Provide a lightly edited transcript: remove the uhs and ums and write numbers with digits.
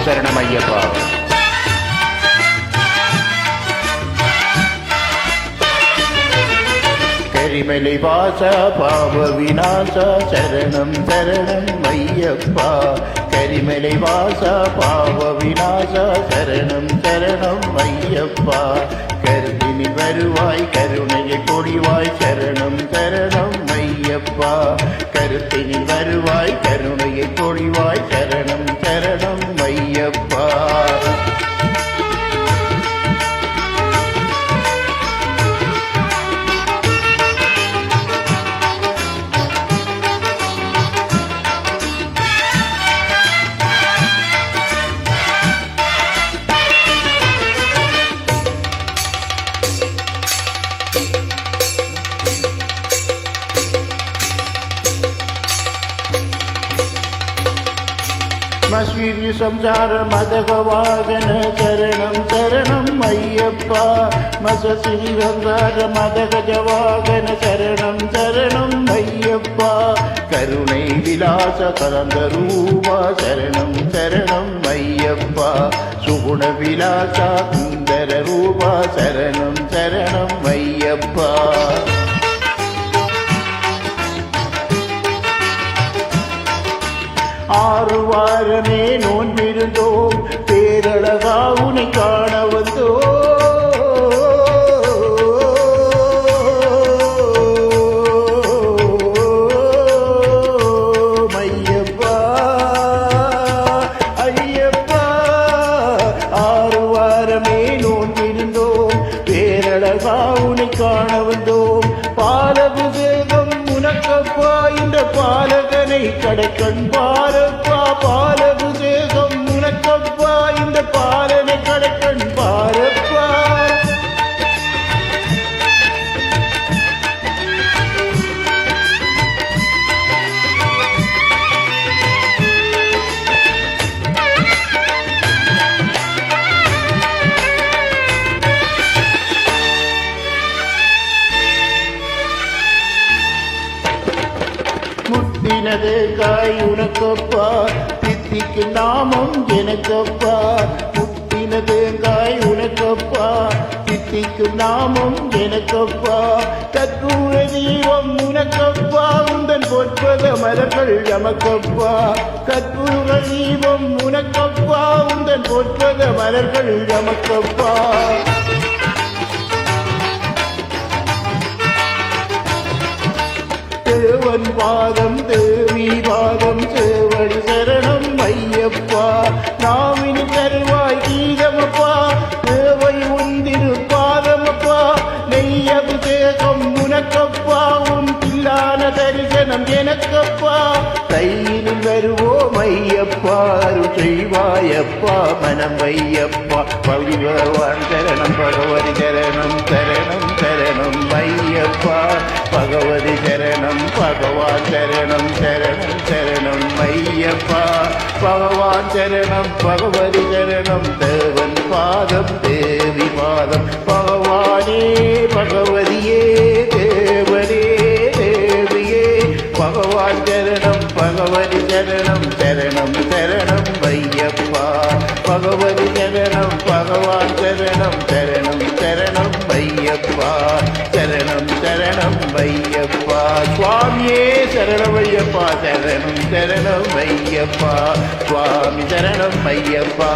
சரணமையப்பா. கரிமலை வாச பாவ விநாச சரணம் சரணம் ஐயப்பா. கரிமலை வாச பாவ விநாச சரணம் சரணம் ஐயப்பா. கருத்தினி வருவாய் கருணையை பொழிவாய் சரணம் சரணம் ஐயப்பா. கருத்தினி வருவாய் கருணையை பொழிவாய் சரணம் சரணம் ஐயப்பா. மஸ்வீரி சம்சார மதகவாகன சரணம் சரணம் ஐயப்பா. மசசிரி சம்சார மதகஜவாகன சரணம் சரணம் ஐயப்பா. கருணை விலாச கலந்த ரூபா சரணம் சரணம் ஐயப்பா. சுகுண விலாசா சுந்தர ரூபா சரணம் சரணம் ஐயப்பா. ஆறு வாரமே நோன்பிருந்தோம் பேரழகா உனை காண வந்தோம். ஐயப்பா ஐயப்பா ஆறு வாரமே நோன்பிருந்தோம் பேரழகா உனை காண வந்தோம். பாலபுதேகம் உனக்கப்பா இந்த பாலகனை கடைக்கண் பாரப்பா. பாலபுதேகம் உனக்கப்பா இந்த பாலனை கடைக்கண் பாரப்பா. முத்தினது காய் உனக்கப்பா தித்திக்கு நாமம் எனக்கப்பா. முத்தினது காய் உனக்கப்பா தித்திக்கு நாமம் எனக்கப்பா. கற்பூர தீபம் உனக்கப்பா உந்தன் பொற்பத மலர்கள் எமக்கப்பா. கற்பூர தீபம் உனக்கப்பா உந்தன் பொற்பத மலர்கள் எமக்கப்பா. தேவன் பாதம் தேவி பாதம் சேவடி சரணம் ஐயப்பா. நாவினி தருவாய் கீதமப்பா தேவை உந்திரு பாதமப்பா. நெய்யபிஷேகம் உனக்கப்பா உன் பில்லான தரிசனம் எனக்கப்பா. கையில் வருவோம் ஐயப்பா அருள் செய்வாயப்பா மனம் ஐயப்பா. பகவான் சரணம் பகவதி சரணம் சரணம் சரணம் ஐயப்பா. பகவதி சரணம் பகவான் சரணம் சரணம் சரணம் ஐயப்பா. பகவான் சரணம் பகவதி சரணம் தேவன் பாதம் தேவி பாதம். பகவானே பகவதியே தேவனே தேவியே. பகவான் சரணம் பகவதி சரணம் சரணம் சரணம் ஐயப்பா. பகவதி சரணம் பகவான் சரணம் சரணம் சரணம் ஐயப்பா. சரணம் சரணம் ஐயப்பா. சுவாமியே சரணம் ஐயப்பா சரணம் சரணம் ஐயப்பா. சுவாமி சரணம் ஐயப்பா.